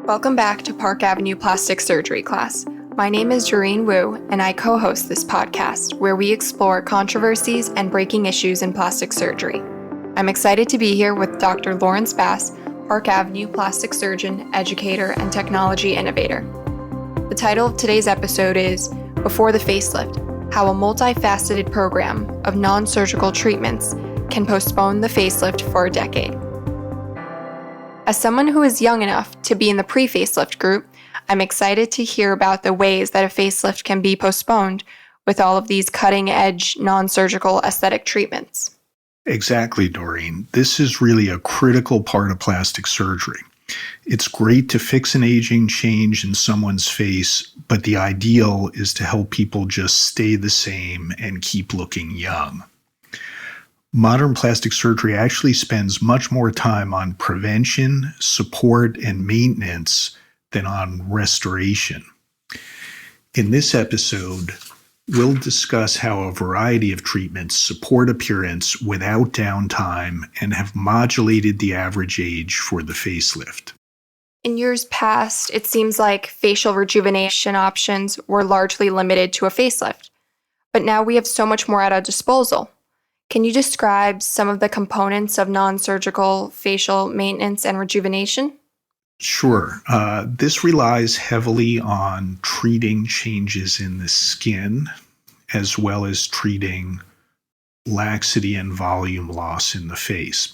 Welcome back to Park Avenue Plastic Surgery class. My name is Jareen Wu, and I co-host this podcast where we explore controversies and breaking issues in plastic surgery. I'm excited to be here with Dr. Lawrence Bass, Park Avenue plastic surgeon, educator, and technology innovator. The title of today's episode is Before the Facelift: How a Multifaceted Program of Non-Surgical Treatments Can Postpone the Facelift for a Decade. As someone who is young enough to be in the pre-facelift group, I'm excited to hear about the ways that a facelift can be postponed with all of these cutting-edge, non-surgical aesthetic treatments. Exactly, Doreen. This is really a critical part of plastic surgery. It's great to fix an aging change in someone's face, but the ideal is to help people just stay the same and keep looking young. Modern plastic surgery actually spends much more time on prevention, support, and maintenance than on restoration. In this episode, we'll discuss how a variety of treatments support appearance without downtime and have modulated the average age for the facelift. In years past, it seems like facial rejuvenation options were largely limited to a facelift, but now we have so much more at our disposal. Can you describe some of the components of non-surgical facial maintenance and rejuvenation? Sure. This relies heavily on treating changes in the skin, as well as treating laxity and volume loss in the face.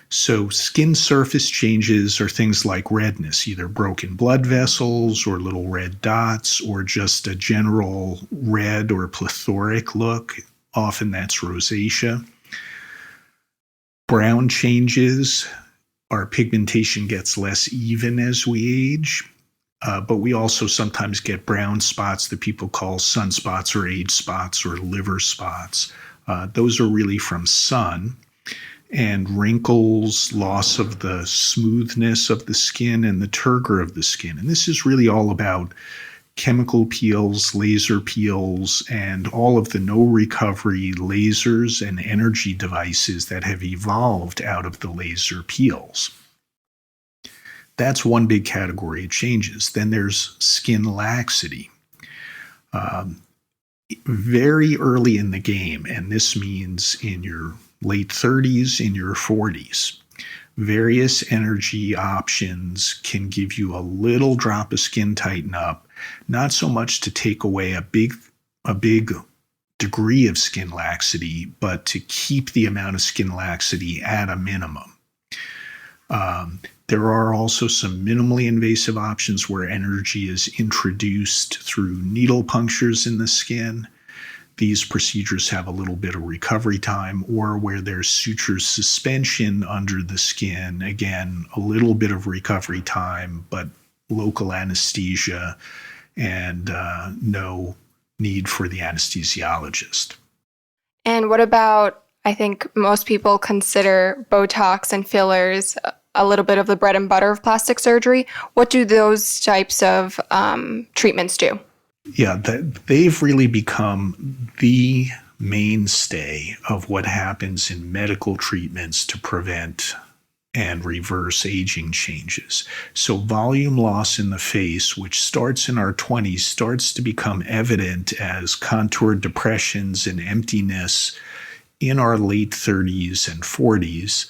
So skin surface changes are things like redness, either broken blood vessels or little red dots, or just a general red or plethoric look. Often that's rosacea. Brown changes, our pigmentation gets less even as we age, but we also sometimes get brown spots that people call sunspots or age spots or liver spots. Those are really from sun. And wrinkles, loss of the smoothness of the skin and the turgor of the skin. And this is really all about chemical peels, laser peels, and all of the no-recovery lasers and energy devices that have evolved out of the laser peels. That's one big category of changes. Then there's skin laxity. Very early in the game, and this means in your late 30s, in your 40s, various energy options can give you a little drop of skin tighten up, not so much to take away a big degree of skin laxity, but to keep the amount of skin laxity at a minimum. There are also some minimally invasive options where energy is introduced through needle punctures in the skin. These procedures have a little bit of recovery time, or where there's suture suspension under the skin. Again, a little bit of recovery time, but local anesthesia and no need for the anesthesiologist. And what about, I think most people consider Botox and fillers a little bit of the bread and butter of plastic surgery. What do those types of treatments do? Yeah, they've really become the mainstay of what happens in medical treatments to prevent and reverse aging changes. So volume loss in the face, which starts in our 20s, starts to become evident as contour depressions and emptiness in our late 30s and 40s.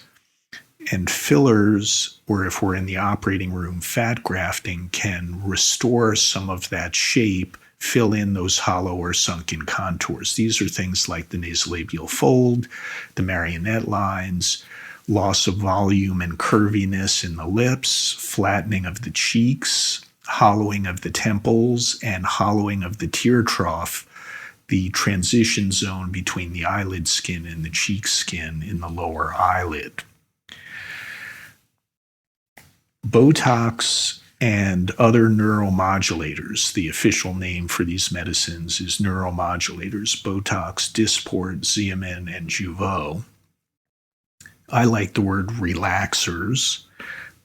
And fillers, or if we're in the operating room, fat grafting can restore some of that shape, fill in those hollow or sunken contours. These are things like the nasolabial fold, the marionette lines, loss of volume and curviness in the lips, flattening of the cheeks, hollowing of the temples, and hollowing of the tear trough, the transition zone between the eyelid skin and the cheek skin in the lower eyelid. Botox and other neuromodulators, the official name for these medicines is neuromodulators, Botox, Dysport, Xeomin, and Jeuveau. I like the word relaxers.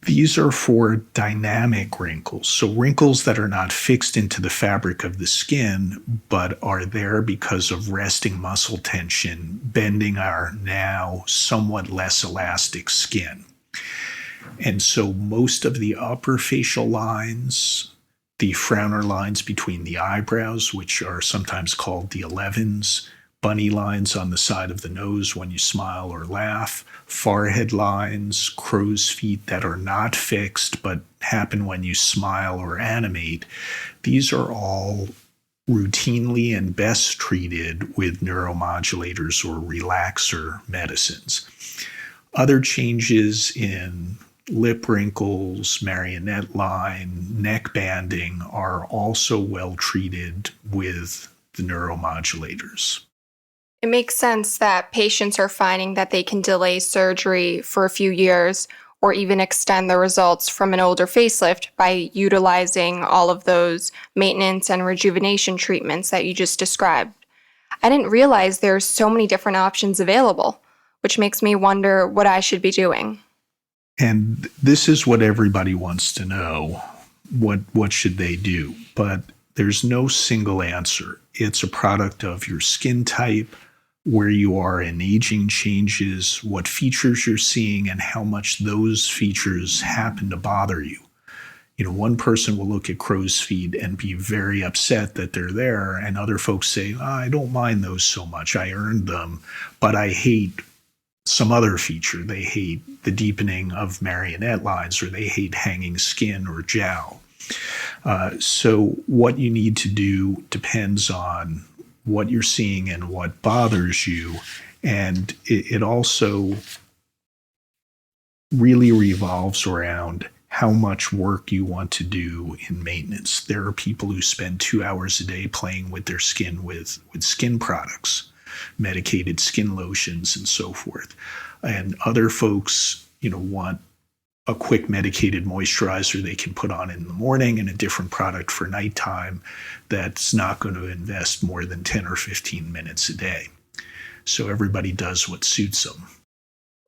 These are for dynamic wrinkles, so wrinkles that are not fixed into the fabric of the skin, but are there because of resting muscle tension, bending our now somewhat less elastic skin. And so most of the upper facial lines, the frowner lines between the eyebrows, which are sometimes called the 11s, bunny lines on the side of the nose when you smile or laugh, forehead lines, crow's feet that are not fixed but happen when you smile or animate, these are all routinely and best treated with neuromodulators or relaxer medicines. Other changes in lip wrinkles, marionette line, neck banding are also well treated with the neuromodulators. It makes sense that patients are finding that they can delay surgery for a few years or even extend the results from an older facelift by utilizing all of those maintenance and rejuvenation treatments that you just described. I didn't realize there's so many different options available, which makes me wonder what I should be doing. And this is what everybody wants to know. What should they do? But there's no single answer. It's a product of your skin type, where you are in aging changes, what features you're seeing, and how much those features happen to bother you. One person will look at crow's feet and be very upset that they're there, and other folks say, I don't mind those so much. I earned them, but I hate some other feature. They hate the deepening of marionette lines, or they hate hanging skin or jowl. So what you need to do depends on what you're seeing and what bothers you. And it also really revolves around how much work you want to do in maintenance. There are people who spend 2 hours a day playing with their skin with skin products, medicated skin lotions, and so forth. And other folks, want a quick medicated moisturizer they can put on in the morning and a different product for nighttime that's not going to invest more than 10 or 15 minutes a day. So everybody does what suits them.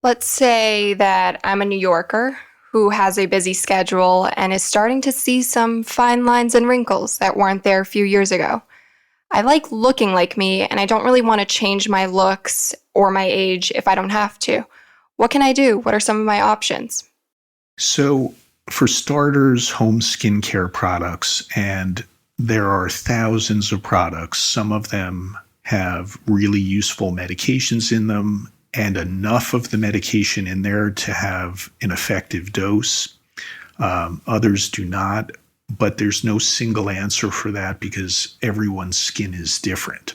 Let's say that I'm a New Yorker who has a busy schedule and is starting to see some fine lines and wrinkles that weren't there a few years ago. I like looking like me, and I don't really want to change my looks or my age if I don't have to. What can I do? What are some of my options? So for starters, home skincare products, and there are thousands of products. Some of them have really useful medications in them and enough of the medication in there to have an effective dose. Others do not, but there's no single answer for that because everyone's skin is different.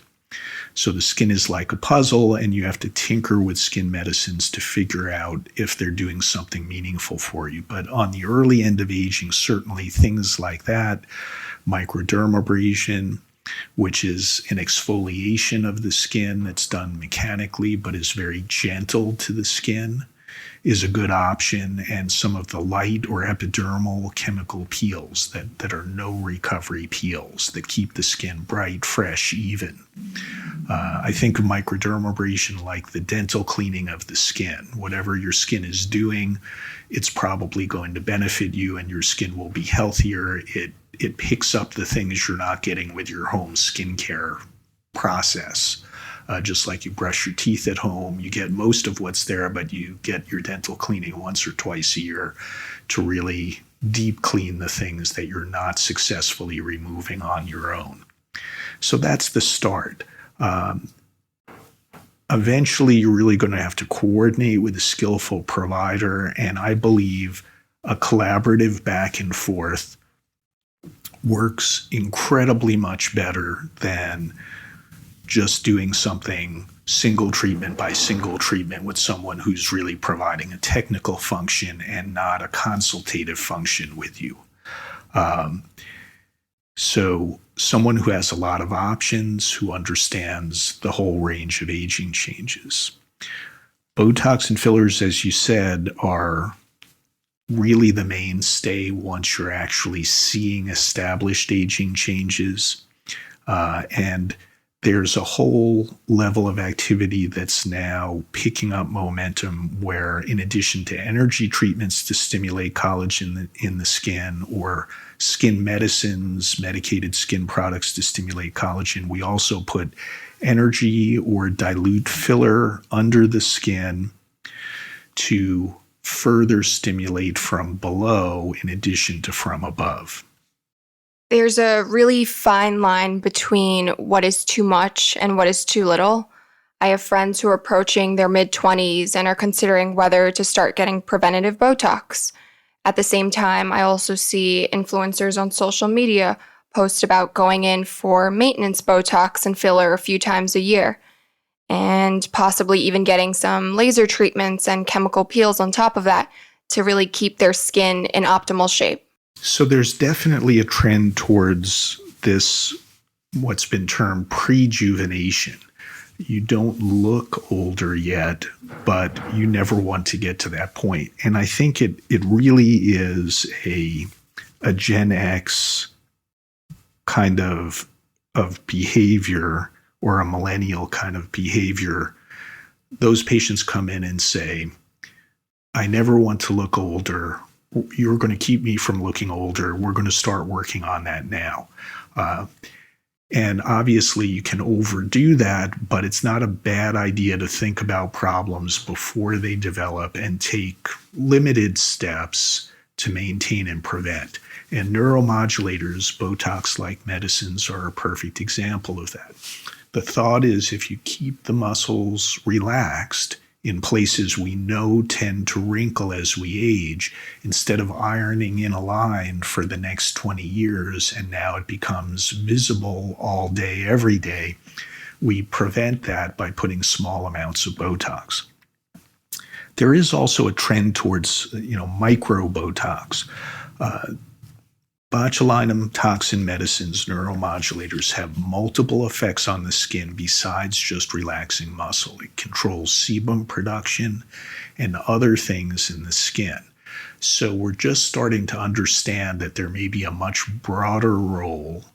So the skin is like a puzzle, and you have to tinker with skin medicines to figure out if they're doing something meaningful for you. But on the early end of aging, certainly things like that, microdermabrasion, which is an exfoliation of the skin that's done mechanically but is very gentle to the skin, is a good option. And some of the light or epidermal chemical peels that are no recovery peels that keep the skin bright, fresh, even. I think of microdermabrasion like the dental cleaning of the skin. Whatever your skin is doing, it's probably going to benefit you and your skin will be healthier. It picks up the things you're not getting with your home skincare process. Just like you brush your teeth at home, you get most of what's there, but you get your dental cleaning once or twice a year to really deep clean the things that you're not successfully removing on your own. So that's the start. Eventually, you're really going to have to coordinate with a skillful provider, and I believe a collaborative back and forth works incredibly much better than just doing something single treatment by single treatment with someone who's really providing a technical function and not a consultative function with you. So someone who has a lot of options, who understands the whole range of aging changes. Botox and fillers, as you said, are really the mainstay once you're actually seeing established aging changes. And there's a whole level of activity that's now picking up momentum where, in addition to energy treatments to stimulate collagen in the skin, or skin medicines, medicated skin products to stimulate collagen, we also put energy or dilute filler under the skin to further stimulate from below in addition to from above. There's a really fine line between what is too much and what is too little. I have friends who are approaching their mid-20s and are considering whether to start getting preventative Botox. At the same time, I also see influencers on social media post about going in for maintenance Botox and filler a few times a year, and possibly even getting some laser treatments and chemical peels on top of that to really keep their skin in optimal shape. So there's definitely a trend towards this, what's been termed prejuvenation. You don't look older yet, but you never want to get to that point. And I think it really is a Gen X kind of behavior, or a millennial kind of behavior. Those patients come in and say, I never want to look older. You're going to keep me from looking older. We're going to start working on that now. And obviously you can overdo that, but it's not a bad idea to think about problems before they develop and take limited steps to maintain and prevent. And neuromodulators, Botox-like medicines, are a perfect example of that. The thought is, if you keep the muscles relaxed in places we know tend to wrinkle as we age, instead of ironing in a line for the next 20 years and now it becomes visible all day, every day, we prevent that by putting small amounts of Botox. There is also a trend towards, micro Botox. Botulinum toxin medicines, neuromodulators, have multiple effects on the skin besides just relaxing muscle. It controls sebum production and other things in the skin. So we're just starting to understand that there may be a much broader role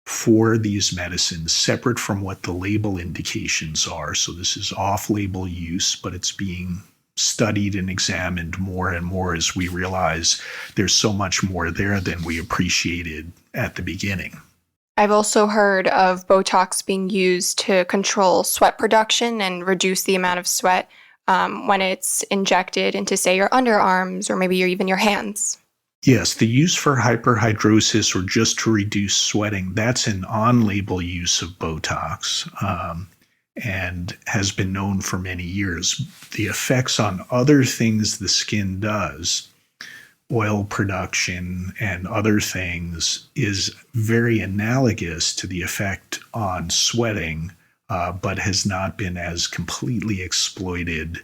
for these medicines separate from what the label indications are. So this is off-label use, but it's being studied and examined more and more as we realize there's so much more there than we appreciated at the beginning. I've also heard of Botox being used to control sweat production and reduce the amount of sweat when it's injected into, say, your underarms or maybe even your hands. Yes, the use for hyperhidrosis or just to reduce sweating, that's an on-label use of Botox. And has been known for many years. The effects on other things the skin does, oil production and other things, is very analogous to the effect on sweating, but has not been as completely exploited,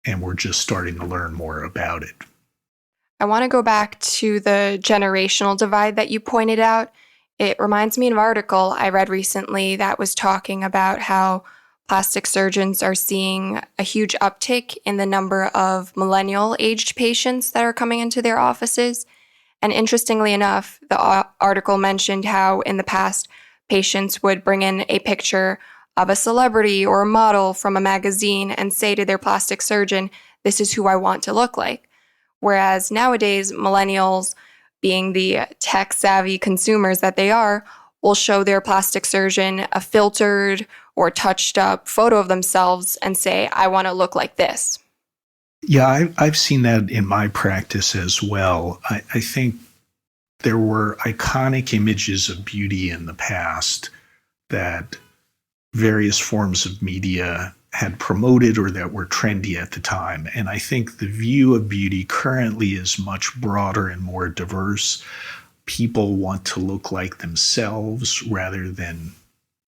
and we're just starting to learn more about it. I want to go back to the generational divide that you pointed out. It reminds me of an article I read recently that was talking about how plastic surgeons are seeing a huge uptick in the number of millennial-aged patients that are coming into their offices. And interestingly enough, the article mentioned how in the past, patients would bring in a picture of a celebrity or a model from a magazine and say to their plastic surgeon, "This is who I want to look like." Whereas nowadays, millennials, being the tech-savvy consumers that they are, will show their plastic surgeon a filtered or touched-up photo of themselves and say, "I want to look like this." Yeah, I've seen that in my practice as well. I think there were iconic images of beauty in the past that various forms of media had promoted or that were trendy at the time. And I think the view of beauty currently is much broader and more diverse. People want to look like themselves rather than,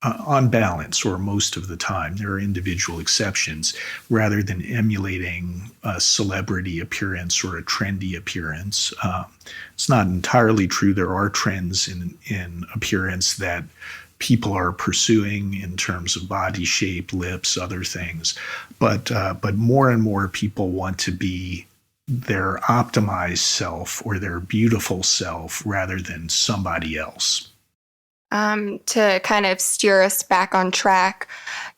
on balance, or most of the time, there are individual exceptions, rather than emulating a celebrity appearance or a trendy appearance. It's not entirely true. There are trends in appearance that people are pursuing in terms of body shape, lips, other things. But more and more people want to be their optimized self or their beautiful self rather than somebody else. To kind of steer us back on track,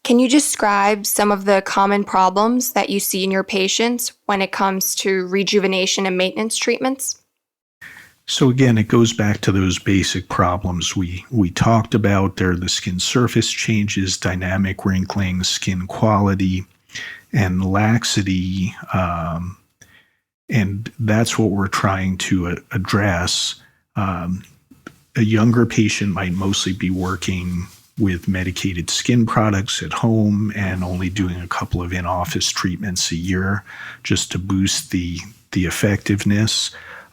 can you describe some of the common problems that you see in your patients when it comes to rejuvenation and maintenance treatments? So again, it goes back to those basic problems we talked about. They're the skin surface changes, dynamic wrinkling, skin quality, and laxity And that's what we're trying to address. A younger patient might mostly be working with medicated skin products at home and only doing a couple of in-office treatments a year just to boost the effectiveness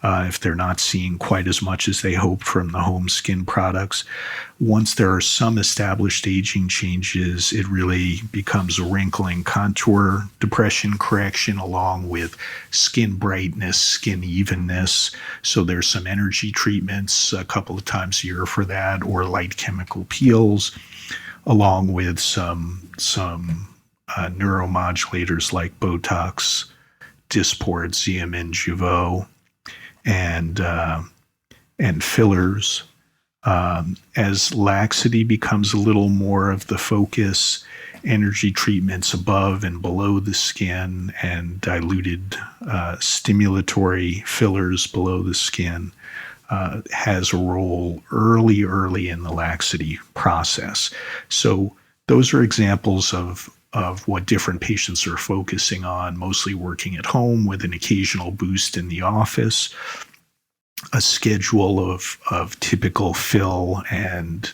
if they're not seeing quite as much as they hoped from the home skin products. Once there are some established aging changes, it really becomes a wrinkling contour depression correction along with skin brightness, skin evenness. So there's some energy treatments a couple of times a year for that, or light chemical peels, along with some neuromodulators like Botox, Dysport, Xeomin and Jeuveau, and fillers. As laxity becomes a little more of the focus, energy treatments above and below the skin and diluted stimulatory fillers below the skin has a role early in the laxity process. So those are examples of what different patients are focusing on, mostly working at home with an occasional boost in the office, a schedule of typical fill and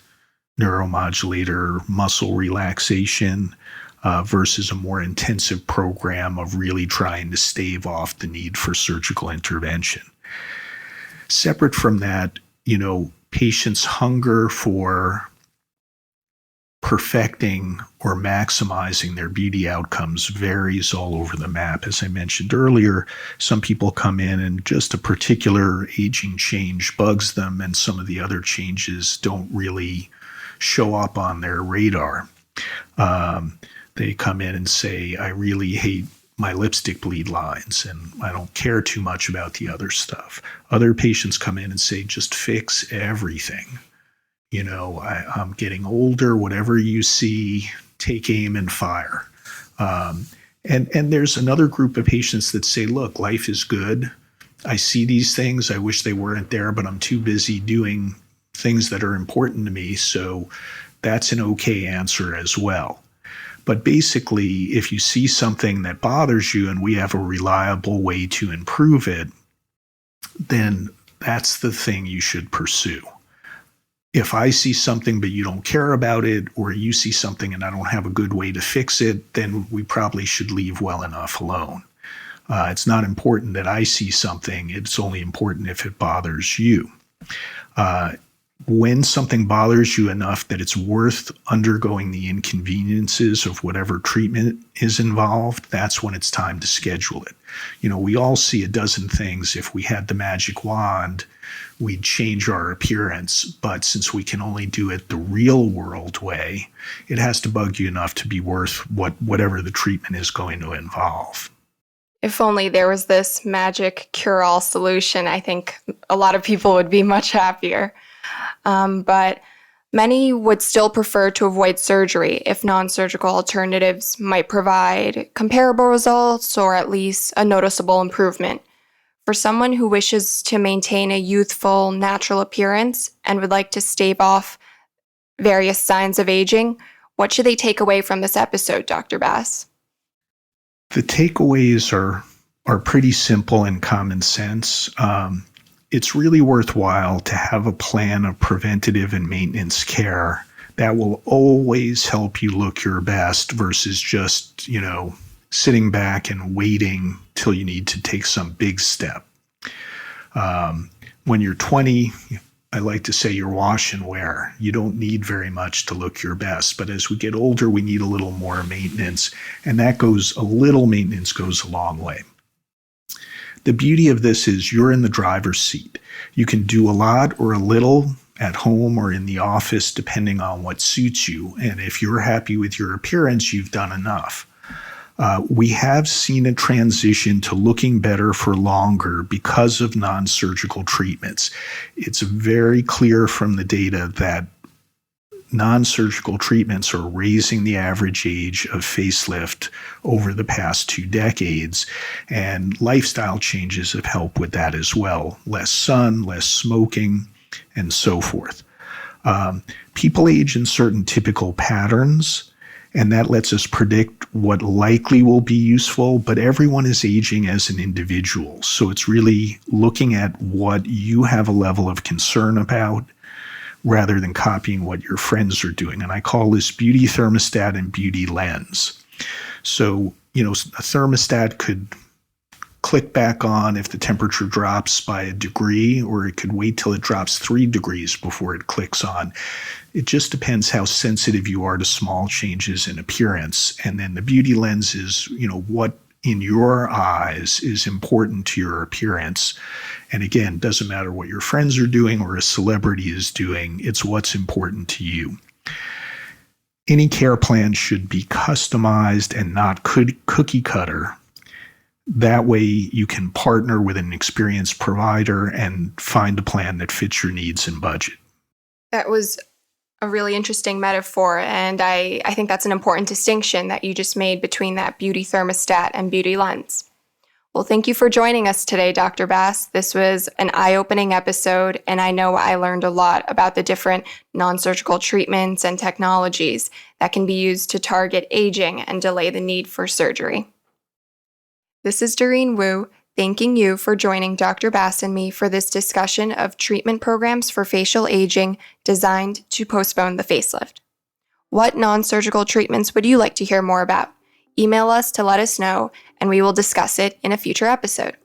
neuromodulator muscle relaxation versus a more intensive program of really trying to stave off the need for surgical intervention. Separate from that, patients' hunger for perfecting or maximizing their beauty outcomes varies all over the map. As I mentioned earlier, some people come in and just a particular aging change bugs them, and some of the other changes don't really show up on their radar. They come in and say, I really hate my lipstick bleed lines and I don't care too much about the other stuff. Other patients come in and say, just fix everything. I'm getting older, whatever you see, take aim and fire. And there's another group of patients that say, look, life is good. I see these things. I wish they weren't there, but I'm too busy doing things that are important to me. So that's an okay answer as well. But basically, if you see something that bothers you and we have a reliable way to improve it, then that's the thing you should pursue. If I see something but you don't care about it, or you see something and I don't have a good way to fix it, then we probably should leave well enough alone. It's not important that I see something. It's only important if it bothers you. When something bothers you enough that it's worth undergoing the inconveniences of whatever treatment is involved, that's when it's time to schedule it. We all see a dozen things. If we had the magic wand, we'd change our appearance. But since we can only do it the real world way, it has to bug you enough to be worth whatever the treatment is going to involve. If only there was this magic cure-all solution, I think a lot of people would be much happier. But many would still prefer to avoid surgery if non-surgical alternatives might provide comparable results or at least a noticeable improvement. For someone who wishes to maintain a youthful, natural appearance and would like to stave off various signs of aging, what should they take away from this episode, Dr. Bass? The takeaways are pretty simple and common sense. It's really worthwhile to have a plan of preventative and maintenance care that will always help you look your best versus just, sitting back and waiting till you need to take some big step. When you're 20, I like to say you're wash and wear. You don't need very much to look your best. But as we get older, we need a little more maintenance. And a little maintenance goes a long way. The beauty of this is you're in the driver's seat. You can do a lot or a little at home or in the office, depending on what suits you. And if you're happy with your appearance, you've done enough. We have seen a transition to looking better for longer because of non-surgical treatments. It's very clear from the data that non-surgical treatments are raising the average age of facelift over the past 2 decades, and lifestyle changes have helped with that as well. Less sun, less smoking, and so forth. People age in certain typical patterns, And that lets us predict what likely will be useful, but everyone is aging as an individual. So it's really looking at what you have a level of concern about rather than copying what your friends are doing. And I call this beauty thermostat and beauty lens. So, a thermostat could click back on if the temperature drops by a degree, or it could wait till it drops 3 degrees before it clicks on. It just depends how sensitive you are to small changes in appearance. And then the beauty lens is, what in your eyes is important to your appearance. And again, doesn't matter what your friends are doing or a celebrity is doing, it's what's important to you. Any care plan should be customized and not cookie cutter. That way you can partner with an experienced provider and find a plan that fits your needs and budget. That was a really interesting metaphor, and I think that's an important distinction that you just made between that beauty thermostat and beauty lens. Well, thank you for joining us today, Dr. Bass. This was an eye-opening episode, and I know I learned a lot about the different non-surgical treatments and technologies that can be used to target aging and delay the need for surgery. This is Doreen Wu, thanking you for joining Dr. Bass and me for this discussion of treatment programs for facial aging designed to postpone the facelift. What non-surgical treatments would you like to hear more about? Email us to let us know, and we will discuss it in a future episode.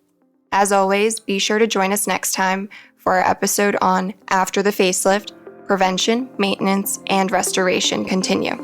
As always, be sure to join us next time for our episode on After the Facelift, Prevention, Maintenance, and Restoration continue.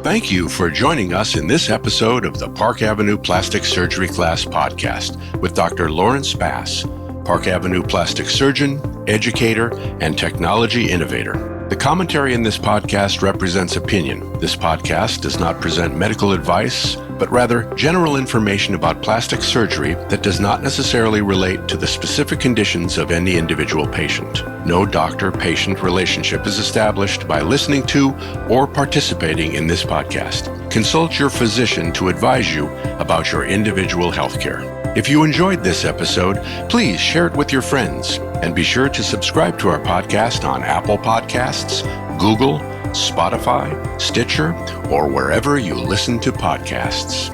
Thank you for joining us in this episode of the Park Avenue Plastic Surgery Class podcast with Dr. Lawrence Bass, Park Avenue plastic surgeon, educator, and technology innovator. The commentary in this podcast represents opinion. This podcast does not present medical advice, but rather general information about plastic surgery that does not necessarily relate to the specific conditions of any individual patient. No doctor-patient relationship is established by listening to or participating in this podcast. Consult your physician to advise you about your individual healthcare. If you enjoyed this episode, please share it with your friends, and be sure to subscribe to our podcast on Apple Podcasts, Google, Spotify, Stitcher, or wherever you listen to podcasts.